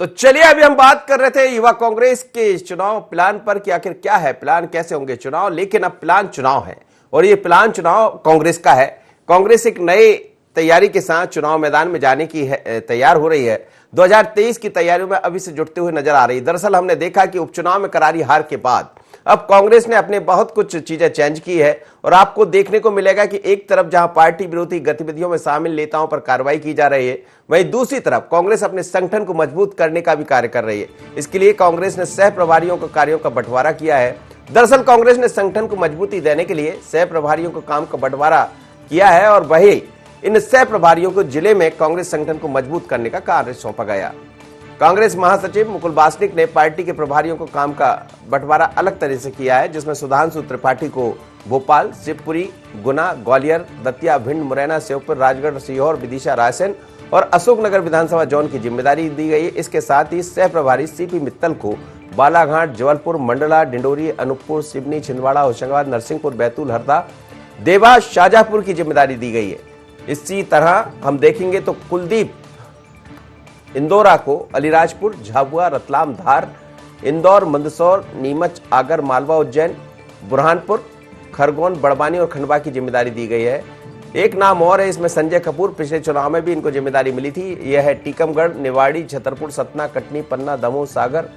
तो चलिए अभी हम बात कर रहे थे युवा कांग्रेस के चुनाव प्लान पर कि आखिर क्या है प्लान, कैसे होंगे चुनाव। लेकिन अब प्लान चुनाव है और ये प्लान चुनाव कांग्रेस का है। कांग्रेस एक नए तैयारी के साथ चुनाव मैदान में जाने की तैयार हो रही है। 2023 की तैयारियों में अभी से जुटते हुए नजर आ रही है। दरअसल हमने देखा कि उपचुनाव में करारी हार के बाद अब कांग्रेस ने अपने बहुत कुछ चीजें चेंज की है और आपको देखने को मिलेगा कि एक तरफ जहां पार्टी विरोधी गतिविधियों में शामिल नेताओं पर कार्रवाई की जा रही है, वहीं दूसरी तरफ कांग्रेस अपने संगठन को मजबूत करने का भी कार्य कर रही है। इसके लिए कांग्रेस ने सह प्रभारियों के कार्यों का बंटवारा किया है। दरअसल कांग्रेस ने संगठन को मजबूती देने के लिए सह प्रभारियों को काम का बंटवारा किया है और वही इन सह प्रभारियों को जिले में कांग्रेस संगठन को मजबूत करने का कार्य सौंपा गया। कांग्रेस महासचिव मुकुल वासनिक ने पार्टी के प्रभारियों को काम का बंटवारा अलग तरह से किया है, जिसमें सुधांशु त्रिपाठी को भोपाल, शिवपुरी, गुना, ग्वालियर, दतिया, भिंड, मुरैना, श्योपुर, राजगढ़, सीहोर, विदिशा, रायसेन और अशोकनगर विधानसभा जोन की जिम्मेदारी दी गई है। इसके साथ ही सह प्रभारी सीपी मित्तल को बालाघाट, जबलपुर, मंडला, डिंडोरी, अनूपपुर, सिवनी, छिंदवाड़ा, होशंगाबाद, नरसिंहपुर, बैतूल, हरदा, देवास, शाहजहांपुर की जिम्मेदारी दी गई है। इसी तरह हम देखेंगे तो कुलदीप इंदौरा को अलीराजपुर, झाबुआ, रतलाम, धार, इंदौर, मंदसौर, नीमच, आगर, मालवा, उज्जैन, बुरहानपुर, खरगोन, बड़वानी और खंडवा की जिम्मेदारी दी गई है। एक नाम और है इसमें, संजय कपूर। पिछले चुनाव में भी इनको जिम्मेदारी मिली थी। यह है टीकमगढ़, निवाड़ी, छतरपुर, सतना, कटनी, पन्ना, दमोह, सागर,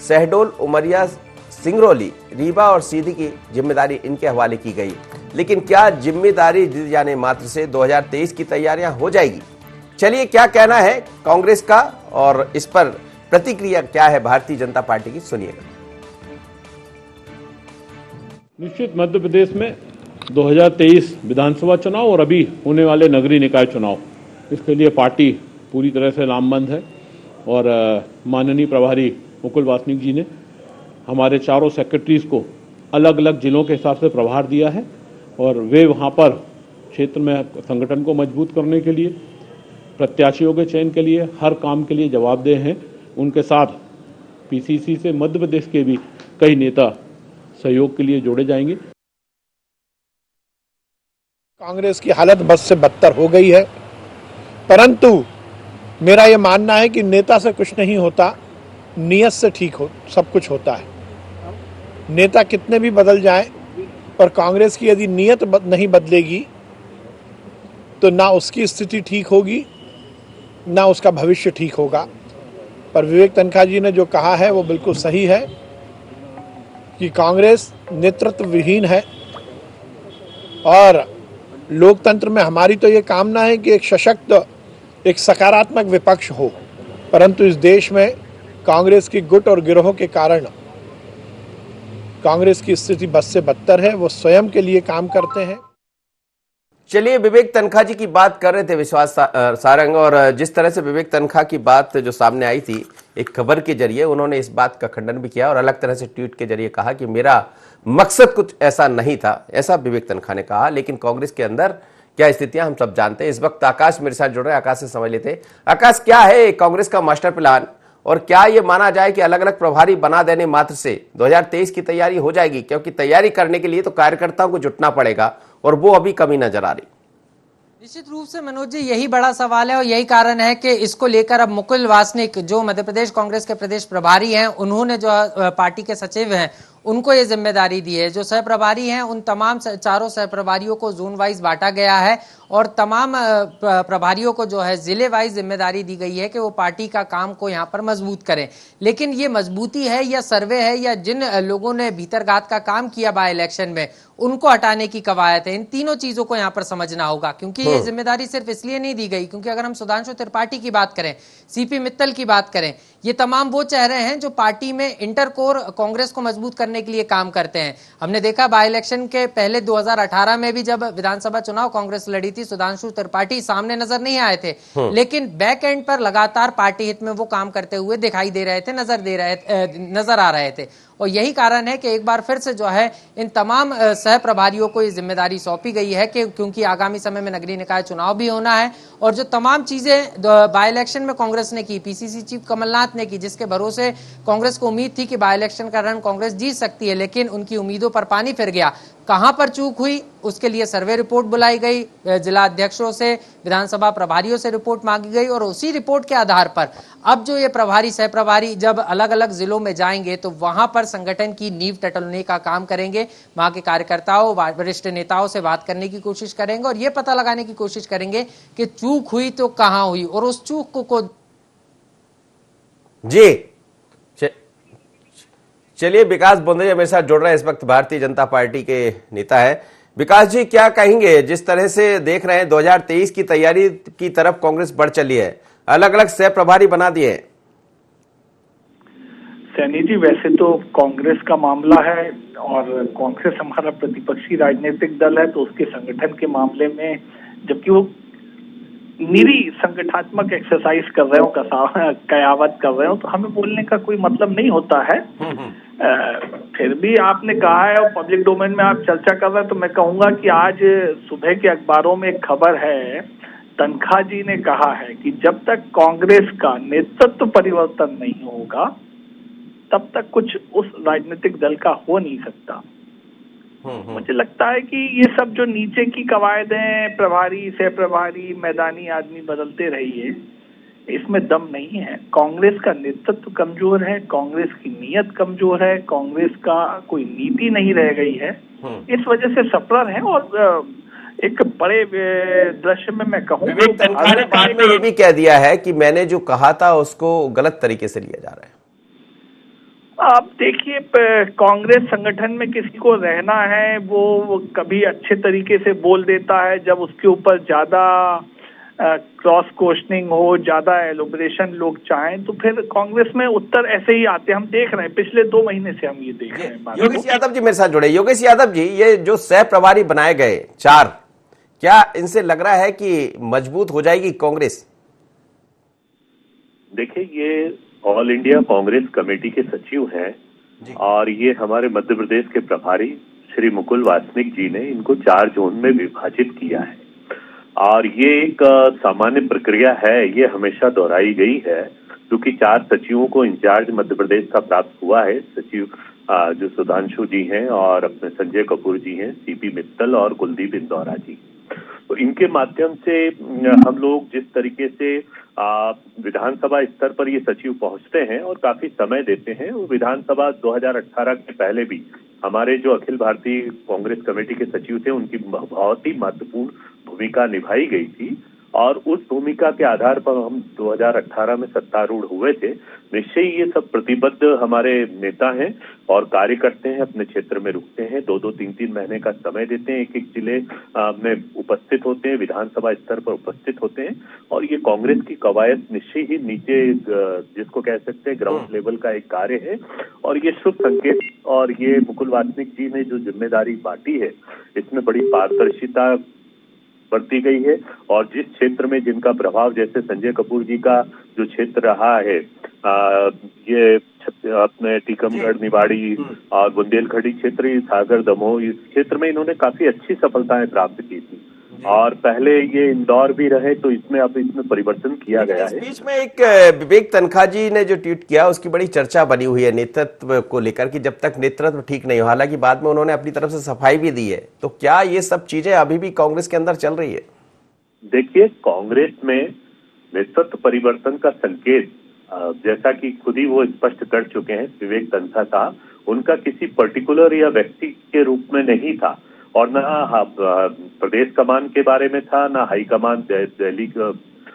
शहडोल, उमरिया, सिंगरौली, रीवा और सीधी की जिम्मेदारी इनके हवाले की गई। लेकिन क्या जिम्मेदारी दी जाने मात्र से 2023 की तैयारियां हो जाएगी? चलिए क्या कहना है कांग्रेस का और इस पर प्रतिक्रिया क्या है भारतीय जनता पार्टी की, सुनिएगा। निश्चित मध्य प्रदेश में 2023 विधानसभा चुनाव और अभी होने वाले नगरीय निकाय चुनाव, इसके लिए पार्टी पूरी तरह से लामबंद है और माननीय प्रभारी मुकुल वासनिक जी ने हमारे चारों सेक्रेटरीज को अलग अलग जिलों के हिसाब से प्रभार दिया है और वे वहां पर क्षेत्र में संगठन को मजबूत करने के लिए, प्रत्याशियों के चयन के लिए, हर काम के लिए जवाबदेह हैं। उनके साथ पीसीसी से मध्य प्रदेश के भी कई नेता सहयोग के लिए जोड़े जाएंगे। कांग्रेस की हालत बद से बदतर हो गई है, परंतु मेरा यह मानना है कि नेता से कुछ नहीं होता, नियत से ठीक हो सब कुछ होता है। नेता कितने भी बदल जाएं, पर कांग्रेस की यदि नियत नहीं बदलेगी तो ना उसकी स्थिति ठीक होगी, ना उसका भविष्य ठीक होगा। पर विवेक तनखा जी ने जो कहा है वो बिल्कुल सही है कि कांग्रेस नेतृत्व विहीन है और लोकतंत्र में हमारी तो ये कामना है कि एक सशक्त, एक सकारात्मक विपक्ष हो, परंतु इस देश में कांग्रेस की गुट और गिरोह के कारण कांग्रेस की स्थिति बद से बदतर है। वो स्वयं के लिए काम करते हैं। चलिए विवेक तनखा जी की बात कर रहे थे विश्वास सारंग, और जिस तरह से विवेक तनखा की बात जो सामने आई थी एक खबर के जरिए, उन्होंने इस बात का खंडन भी किया और अलग तरह से ट्वीट के जरिए कहा कि मेरा मकसद कुछ ऐसा नहीं था, ऐसा विवेक तनखा ने कहा। लेकिन कांग्रेस के अंदर क्या स्थितियां हम सब जानते हैं। इस वक्त आकाश मेरे साथ जुड़ रहे हैं, आकाश से समझ लेते हैं। आकाश, क्या है कांग्रेस का मास्टर प्लान और क्या ये माना जाए कि अलग अलग प्रभारी बना देने मात्र से 2023 की तैयारी हो जाएगी? क्योंकि तैयारी करने के लिए तो कार्यकर्ताओं को जुटना पड़ेगा और वो अभी कमी नजर आ रही। निश्चित रूप से मनोज जी, यही बड़ा सवाल है और यही कारण है कि इसको लेकर अब मुकुल वासनिक जो मध्य प्रदेश कांग्रेस के प्रदेश प्रभारी हैं, उन्होंने जो पार्टी के सचिव हैं उनको ये जिम्मेदारी दी है। जो सह प्रभारी हैं उन तमाम चारों सह प्रभारियों को जोन वाइज बांटा गया है और तमाम प्रभारियों को जो है जिले वाइज जिम्मेदारी दी गई है कि वो पार्टी का काम को यहाँ पर मजबूत करें। लेकिन ये मजबूती है या सर्वे है या जिन लोगों ने भीतरघात का काम किया बाय इलेक्शन में उनको हटाने की कवायद है, इन तीनों चीजों को यहाँ पर समझना होगा। क्योंकि ये जिम्मेदारी सिर्फ इसलिए नहीं दी गई क्योंकि अगर हम सुधांशु त्रिपाठी की बात करें, सीपी मित्तल की बात करें, ये तमाम वो चेहरे हैं जो पार्टी में इंटर कोर कांग्रेस को मजबूत करने के लिए काम करते हैं। हमने देखा बाय इलेक्शन के पहले 2018 में भी जब विधानसभा चुनाव कांग्रेस लड़ी थी, सुधांशु त्रिपाठी सामने नजर नहीं आए थे, लेकिन बैक एंड पर लगातार पार्टी हित में वो काम करते हुए दिखाई दे रहे थे, नजर आ रहे थे। और यही कारण है कि एक बार फिर से जो है इन तमाम सह प्रभारियों को ये जिम्मेदारी सौंपी गई है कि क्योंकि आगामी समय में नगरीय निकाय चुनाव भी होना है और जो तमाम चीजें बाय इलेक्शन में कांग्रेस ने की, पीसीसी चीफ कमलनाथ ने की, जिसके भरोसे कांग्रेस को उम्मीद थी कि बाय इलेक्शन का रण कांग्रेस जीत सकती है, लेकिन उनकी उम्मीदों पर पानी फिर गया। कहां पर चूक हुई उसके लिए सर्वे रिपोर्ट बुलाई गई, जिला अध्यक्षों से, विधानसभा प्रभारियों से रिपोर्ट मांगी गई और उसी रिपोर्ट के आधार पर अब जो ये प्रभारी सह प्रभारी जब अलग अलग जिलों में जाएंगे तो वहां पर संगठन की नींव टटोलने का काम करेंगे, वहां के कार्यकर्ताओं वरिष्ठ नेताओं से बात करने की कोशिश करेंगे और ये पता लगाने की कोशिश करेंगे कि चूक हुई तो कहां हुई और उस चूक को जी। चलिए, विकास बोंदे मेरे साथ जुड़ रहे हैं इस वक्त, भारतीय जनता पार्टी के नेता है। विकास जी, क्या कहेंगे, जिस तरह से देख रहे हैं 2023 की तैयारी की तरफ कांग्रेस बढ़ चली है, अलग अलग सह प्रभारी बना दिए हैं। सैनी जी, वैसे तो कांग्रेस का मामला है और कांग्रेस हमारा प्रतिपक्षी राजनीतिक दल है, तो उसके संगठन के मामले में जबकि वो निरी संगठनात्मक एक्सरसाइज कर रहे हो, कयावत कर रहे हो, तो हमें बोलने का कोई मतलब नहीं होता है। फिर भी आपने कहा है और पब्लिक डोमेन में आप चर्चा कर रहे हैं, तो मैं कहूंगा कि आज सुबह के अखबारों में एक खबर है, तनखा जी ने कहा है कि जब तक कांग्रेस का नेतृत्व परिवर्तन नहीं होगा तब तक कुछ उस राजनीतिक दल का हो नहीं सकता। मुझे लगता है कि ये सब जो नीचे की कवायदें, प्रभारी सह प्रभारी मैदानी आदमी बदलते रहिए, इसमें दम नहीं है। कांग्रेस का नेतृत्व कमजोर है, कांग्रेस की नीयत कमजोर है, कांग्रेस का कोई नीति नहीं रह गई है, इस वजह से सफर है। और एक बड़े दृश्य में मैं कहूँ, विवेक तनखा ने बाद में ये भी कह दिया है कि मैंने जो कहा था उसको गलत तरीके से लिया जा रहा है। आप देखिए, कांग्रेस संगठन में किसी को रहना है वो कभी अच्छे तरीके से बोल देता है, जब उसके ऊपर ज्यादा क्रॉस क्वेश्चनिंग हो, ज्यादा एलोबरेशन लोग चाहें, तो फिर कांग्रेस में उत्तर ऐसे ही आते हैं। हम देख रहे हैं, पिछले 2 महीने से हम ये देख रहे हैं। योगेश यादव जी मेरे साथ जुड़े। योगेश यादव जी, ये जो सह प्रभारी बनाए गए 4, क्या इनसे लग रहा है कि मजबूत हो जाएगी कांग्रेस? देखिए, ये ऑल इंडिया कांग्रेस कमेटी के सचिव हैं और ये हमारे मध्य प्रदेश के प्रभारी श्री मुकुल वासनिक जी ने इनको 4 जोन में विभाजित किया है और ये एक सामान्य प्रक्रिया है, ये हमेशा दोहराई गई है, क्योंकि 4 सचिवों को इंचार्ज मध्य प्रदेश का प्राप्त हुआ है। सचिव जो सुधांशु जी हैं और अपने संजय कपूर जी हैं, सीपी मित्तल और कुलदीप इंदौरा जी। तो इनके माध्यम से हम लोग जिस तरीके से विधानसभा स्तर पर ये सचिव पहुंचते हैं और काफी समय देते हैं, वो विधानसभा 2018 के पहले भी हमारे जो अखिल भारतीय कांग्रेस कमेटी के सचिव थे उनकी बहुत ही महत्वपूर्ण भूमिका निभाई गई थी और उस भूमिका के आधार पर हम 2018 में सत्तारूढ़ हुए थे। निश्चय ही ये सब प्रतिबद्ध हमारे नेता हैं और कार्य करते हैं, अपने क्षेत्र में रुकते हैं, 2-2, 3-3 महीने का समय देते हैं, एक-एक जिले में उपस्थित होते हैं, विधानसभा स्तर पर उपस्थित होते हैं और ये कांग्रेस की कवायद निश्चय ही नीचे जिसको कह सकते हैं ग्राउंड लेवल का एक कार्य है और ये शुभ संकेत। और ये मुकुल वासनिक जी ने जो जिम्मेदारी बांटी है इसमें बड़ी पारदर्शिता बढ़ती गई है और जिस क्षेत्र में जिनका प्रभाव, जैसे संजय कपूर जी का जो क्षेत्र रहा है, ये अपने टीकमगढ़, निवाड़ी और बुंदेलखंडी क्षेत्र, सागर, दमोह, इस क्षेत्र में इन्होंने काफी अच्छी सफलताएं प्राप्त की थी और पहले ये इंदौर भी रहे, तो इसमें अब इसमें परिवर्तन किया गया है। इस बीच में एक विवेक तनखा जी ने जो ट्वीट किया उसकी बड़ी चर्चा बनी हुई है नेतृत्व को लेकर कि जब तक नेतृत्व ठीक नहीं हो, हालांकि बाद में उन्होंने अपनी तरफ से सफाई भी दी है, तो क्या ये सब चीजें अभी भी कांग्रेस के अंदर चल रही है? देखिए, कांग्रेस में नेतृत्व परिवर्तन का संकेत जैसा कि खुद ही वो स्पष्ट कर चुके हैं विवेक तनखा साहब, उनका किसी पर्टिकुलर या व्यक्ति के रूप में नहीं था और ना प्रदेश कमान के बारे में था, ना high command Delhi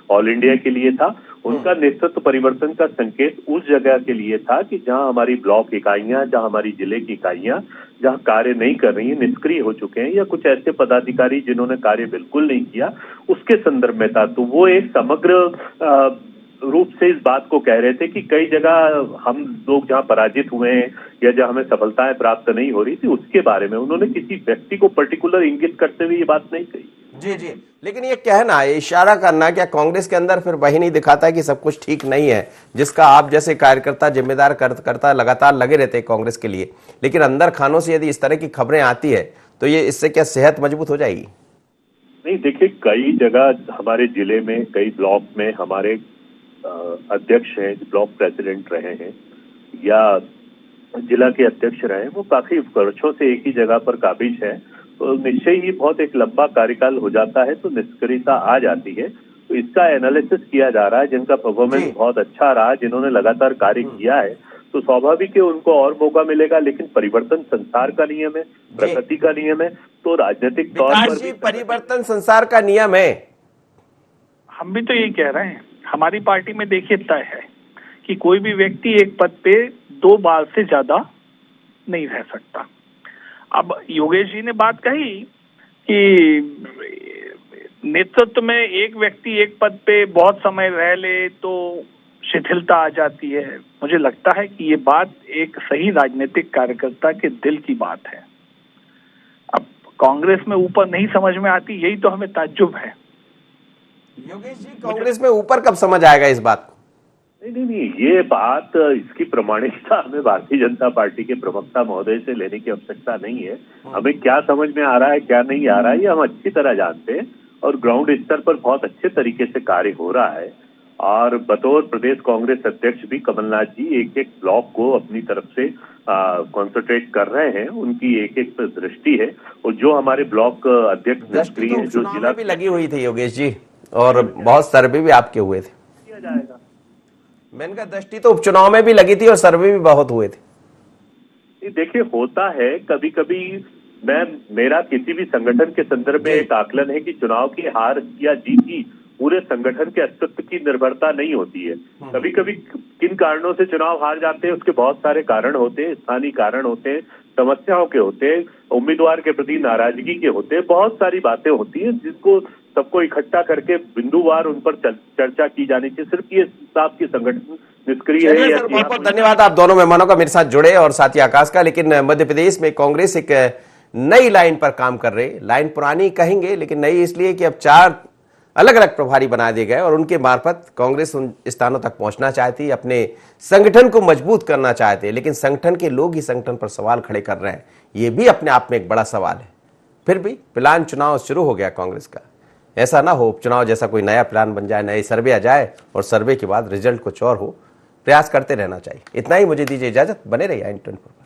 all India के लिए था। उनका नेतृत्व परिवर्तन का संकेत उस जगह के लिए था कि जहां हमारी ब्लॉक इकाइयां, जहां हमारी जिले की इकाइयां जहां कार्य नहीं कर रही है, निष्क्रिय हो चुके हैं या कुछ ऐसे पदाधिकारी जिन्होंने कार्य बिल्कुल नहीं किया, उसके संदर्भ में था। तो वो एक समग्र रूप से इस बात को कह रहे थे कि कई जगह हम लोग जहां पराजित हुए हैं या जहां हमें सफलताएं प्राप्त नहीं हो रही थी उसके बारे में, उन्होंने किसी व्यक्ति को पर्टिकुलर इंगित करते हुए ये बात नहीं कही। जी जी, लेकिन ये कहना, ये इशारा करना, क्या कांग्रेस के अंदर फिर वही नहीं दिखाता है कि सब कुछ ठीक नहीं है, जिसका आप जैसे कार्यकर्ता, जिम्मेदार करता लगातार लगे रहते हैं कांग्रेस के लिए, लेकिन अंदर खानों से यदि इस तरह की खबरें आती है तो ये इससे क्या सेहत मजबूत हो जाएगी? नहीं, देखिए, कई जगह हमारे जिले में, कई ब्लॉक में हमारे अध्यक्ष हैं, ब्लॉक प्रेसिडेंट रहे हैं या जिला के अध्यक्ष रहे, वो काफी वर्षों से एक ही जगह पर काबिज है, तो निश्चय ही बहुत एक लंबा कार्यकाल हो जाता है तो निष्क्रियता आ जाती है। तो इसका एनालिसिस किया जा रहा है, जिनका परफॉर्मेंस बहुत अच्छा रहा, जिन्होंने लगातार कार्य किया है, तो स्वाभाविक है उनको और मौका मिलेगा। लेकिन परिवर्तन संसार का नियम है, प्रकृति का नियम है, तो राजनीतिक तौर पर भी परिवर्तन संसार का नियम है। हम भी तो यही कह रहे हैं। हमारी पार्टी में देखिए तय है कि कोई भी व्यक्ति एक पद पे 2 बार से ज्यादा नहीं रह सकता। अब योगेश जी ने बात कही कि नेतृत्व में एक व्यक्ति एक पद पे बहुत समय रह ले तो शिथिलता आ जाती है। मुझे लगता है कि ये बात एक सही राजनीतिक कार्यकर्ता के दिल की बात है। अब कांग्रेस में ऊपर नहीं समझ में आती, यही तो हमें ताज्जुब है। योगेश जी, कांग्रेस में ऊपर कब समझ आएगा इस बात को? नहीं, ये बात, इसकी प्रमाणिकता हमें भारतीय जनता पार्टी के प्रवक्ता महोदय से लेने की आवश्यकता नहीं है। हमें क्या समझ में आ रहा है, क्या नहीं आ रहा है, ये हम अच्छी तरह जानते हैं और ग्राउंड स्तर पर बहुत अच्छे तरीके से कार्य हो रहा है। और बतौर प्रदेश कांग्रेस अध्यक्ष भी कमलनाथ जी एक एक ब्लॉक को अपनी तरफ से कॉन्सेंट्रेट कर रहे हैं, उनकी एक एक दृष्टि है। और जो हमारे ब्लॉक अध्यक्ष निष्क्रिय है, जो जिला भी लगी हुई थी योगेश जी, और बहुत सर्वे भी आपके हुए थे। किया जाएगा, मैंने कहा दृष्टि तो उपचुनाव में भी लगी थी और सर्वे भी बहुत हुए थे। देखिए, होता है कभी कभी, मेरा किसी भी संगठन के संदर्भ में एक आकलन है कि चुनाव की हार या जीत की पूरे संगठन के अस्तित्व की निर्भरता नहीं होती है। कभी कभी किन कारणों से चुनाव हार जाते हैं उसके बहुत सारे कारण होते हैं, स्थानीय कारण होते हैं, समस्याओं के होते हैं, उम्मीदवार के प्रति नाराजगी के होते हैं, बहुत सारी बातें होती हैं जिसको सबको इकट्ठा करके बिंदुवार उन पर चर्चा की जानी चाहिए। सिर्फ ये साहब की संगठन निष्क्रिय है। बहुत बहुत धन्यवाद आप दोनों मेहमानों का मेरे साथ जुड़े और साथी आकाश का। लेकिन मध्य प्रदेश में कांग्रेस एक नई लाइन पर काम कर रही, लाइन पुरानी कहेंगे लेकिन नई इसलिए कि अब 4 अलग अलग प्रभारी बना दिए गए और उनके मार्फत कांग्रेस उन स्थानों तक पहुंचना चाहती है, अपने संगठन को मजबूत करना चाहते हैं। लेकिन संगठन के लोग ही संगठन पर सवाल खड़े कर रहे हैं, ये भी अपने आप में एक बड़ा सवाल है। फिर भी प्लान चुनाव शुरू हो गया कांग्रेस का, ऐसा ना हो उपचुनाव जैसा कोई नया प्लान बन जाए, नए सर्वे आ जाए और सर्वे के बाद रिजल्ट कुछ और हो। प्रयास करते रहना चाहिए। इतना ही मुझे दीजिए इजाजत, बने रहिए IN24।